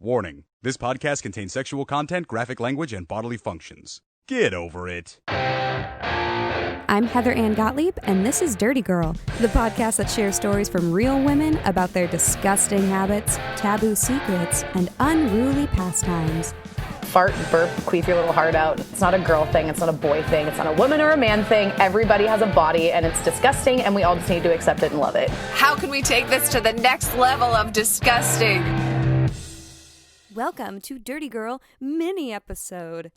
Warning, this podcast contains sexual content, graphic language, and bodily functions. Get over it. I'm Heather Ann Gottlieb, and this is Dirty Girl, the podcast that shares stories from real women about their disgusting habits, taboo secrets, and unruly pastimes. Fart, burp, queef your little heart out. It's not a girl thing. It's not a boy thing. It's not a woman or a man thing. Everybody has a body, and it's disgusting, and we all just need to accept it and love it. How can we take this to the next level of disgusting? Welcome to Dirty Girl mini episode.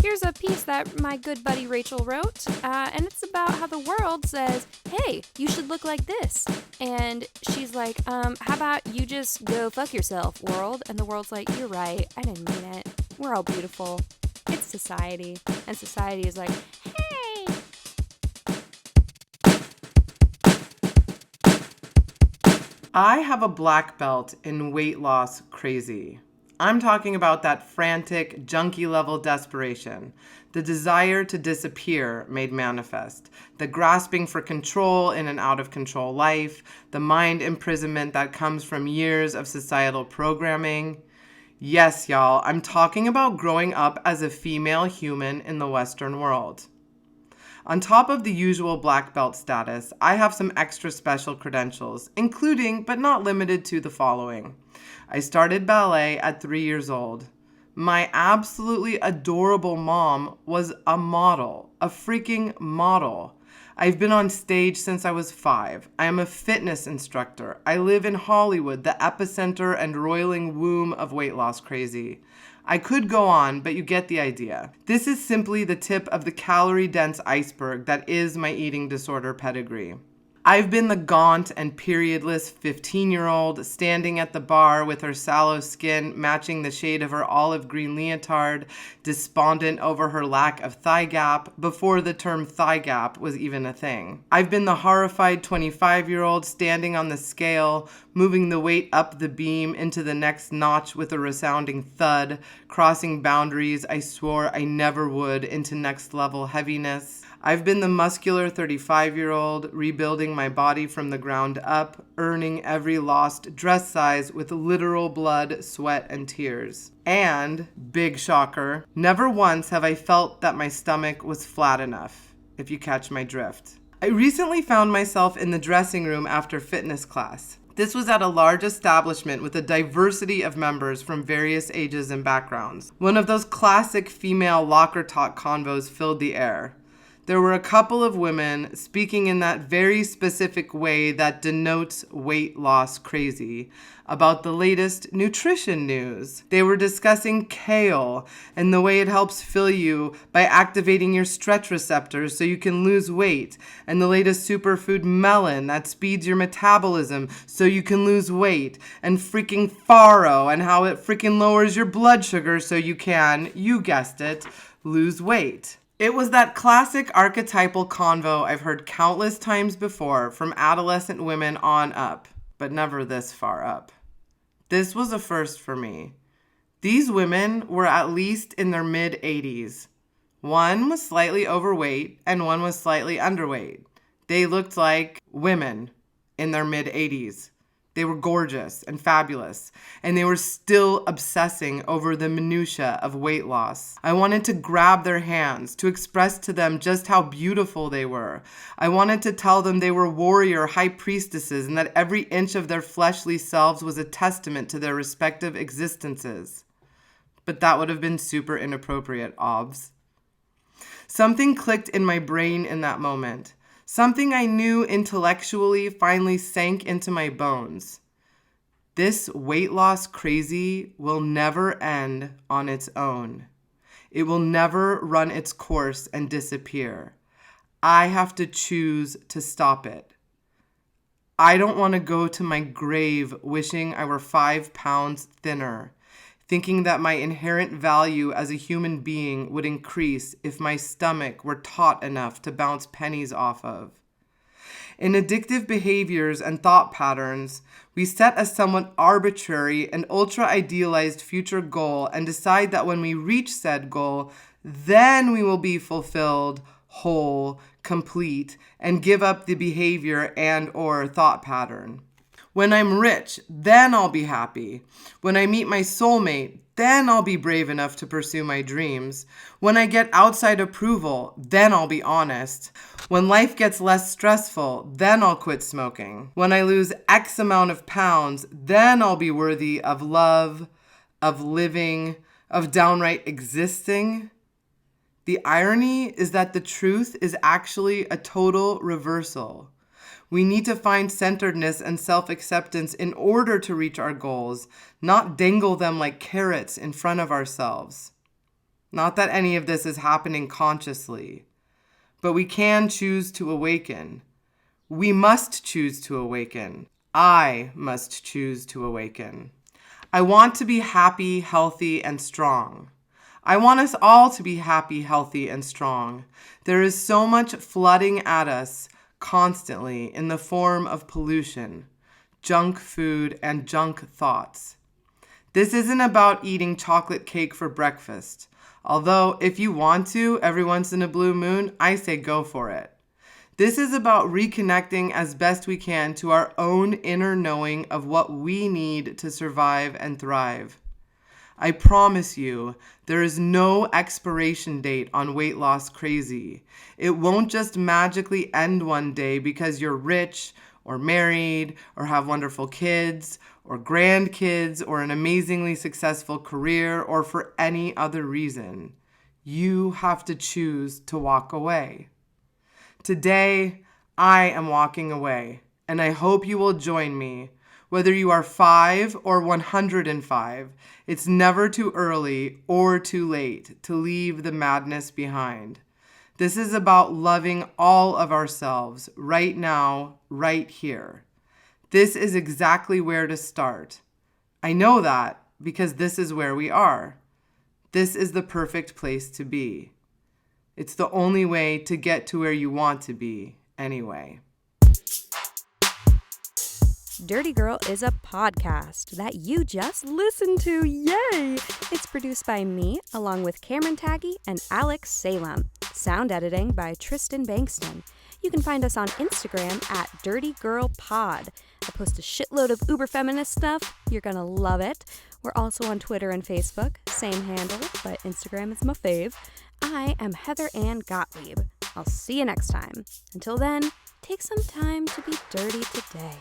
Here's a piece that my good buddy Rachel wrote, and it's about how the world says, hey, you should look like this. And she's like, how about you just go fuck yourself, world? And the world's like, you're right, I didn't mean it. We're all beautiful. It's society. And society is like, hey. I have a black belt in weight loss crazy. I'm talking about that frantic, junkie-level desperation, the desire to disappear made manifest, the grasping for control in an out-of-control life, the mind imprisonment that comes from years of societal programming. Yes, y'all, I'm talking about growing up as a female human in the Western world. On top of the usual black belt status, I have some extra special credentials, including, but not limited to, the following. I started ballet at 3 years old. My absolutely adorable mom was a model, a freaking model. I've been on stage since I was 5. I am a fitness instructor. I live in Hollywood, the epicenter and roiling womb of weight loss crazy. I could go on, but you get the idea. This is simply the tip of the calorie-dense iceberg that is my eating disorder pedigree. I've been the gaunt and periodless 15-year-old standing at the bar with her sallow skin matching the shade of her olive green leotard, despondent over her lack of thigh gap before the term thigh gap was even a thing. I've been the horrified 25-year-old standing on the scale, moving the weight up the beam into the next notch with a resounding thud, crossing boundaries I swore I never would into next level heaviness. I've been the muscular 35-year-old, rebuilding my body from the ground up, earning every lost dress size with literal blood, sweat, and tears. And, big shocker, never once have I felt that my stomach was flat enough, if you catch my drift. I recently found myself in the dressing room after fitness class. This was at a large establishment with a diversity of members from various ages and backgrounds. One of those classic female locker talk convos filled the air. There were a couple of women speaking in that very specific way that denotes weight loss crazy about the latest nutrition news. They were discussing kale and the way it helps fill you by activating your stretch receptors so you can lose weight, and the latest superfood melon that speeds your metabolism so you can lose weight, and freaking farro and how it freaking lowers your blood sugar so you can, you guessed it, lose weight. It was that classic archetypal convo I've heard countless times before from adolescent women on up, but never this far up. This was a first for me. These women were at least in their mid-80s. One was slightly overweight and one was slightly underweight. They looked like women in their mid-80s. They were gorgeous and fabulous, and they were still obsessing over the minutia of weight loss. I wanted to grab their hands, to express to them just how beautiful they were. I wanted to tell them they were warrior high priestesses and that every inch of their fleshly selves was a testament to their respective existences. But that would have been super inappropriate, obvs. Something clicked in my brain in that moment. Something I knew intellectually finally sank into my bones. This weight loss crazy will never end on its own. It will never run its course and disappear. I have to choose to stop it. I don't want to go to my grave wishing I were 5 pounds thinner, thinking that my inherent value as a human being would increase if my stomach were taut enough to bounce pennies off of. In addictive behaviors and thought patterns, we set a somewhat arbitrary and ultra-idealized future goal and decide that when we reach said goal, then we will be fulfilled, whole, complete, and give up the behavior and or thought pattern. When I'm rich, then I'll be happy. When I meet my soulmate, then I'll be brave enough to pursue my dreams. When I get outside approval, then I'll be honest. When life gets less stressful, then I'll quit smoking. When I lose X amount of pounds, then I'll be worthy of love, of living, of downright existing. The irony is that the truth is actually a total reversal. We need to find centeredness and self-acceptance in order to reach our goals, not dangle them like carrots in front of ourselves. Not that any of this is happening consciously, but we can choose to awaken. We must choose to awaken. I must choose to awaken. I want to be happy, healthy, and strong. I want us all to be happy, healthy, and strong. There is so much flooding at us constantly in the form of pollution, junk food, and junk thoughts. This isn't about eating chocolate cake for breakfast. Although, if you want to, every once in a blue moon, I say go for it. This is about reconnecting as best we can to our own inner knowing of what we need to survive and thrive. I promise you, there is no expiration date on weight loss crazy. It won't just magically end one day because you're rich or married or have wonderful kids or grandkids or an amazingly successful career or for any other reason. You have to choose to walk away. Today, I am walking away, and I hope you will join me. Whether you are 5 or 105, it's never too early or too late to leave the madness behind. This is about loving all of ourselves right now, right here. This is exactly where to start. I know that because this is where we are. This is the perfect place to be. It's the only way to get to where you want to be, anyway. Dirty Girl is a podcast that you just listened to. Yay! It's produced by me, along with Cameron Taggy and Alex Salem. Sound editing by Tristan Bankston. You can find us on Instagram at Dirty Girl Pod. I post a shitload of uber feminist stuff. You're gonna love it. We're also on Twitter and Facebook. Same handle, but Instagram is my fave. I am Heather Ann Gottlieb. I'll see you next time. Until then, take some time to be dirty today.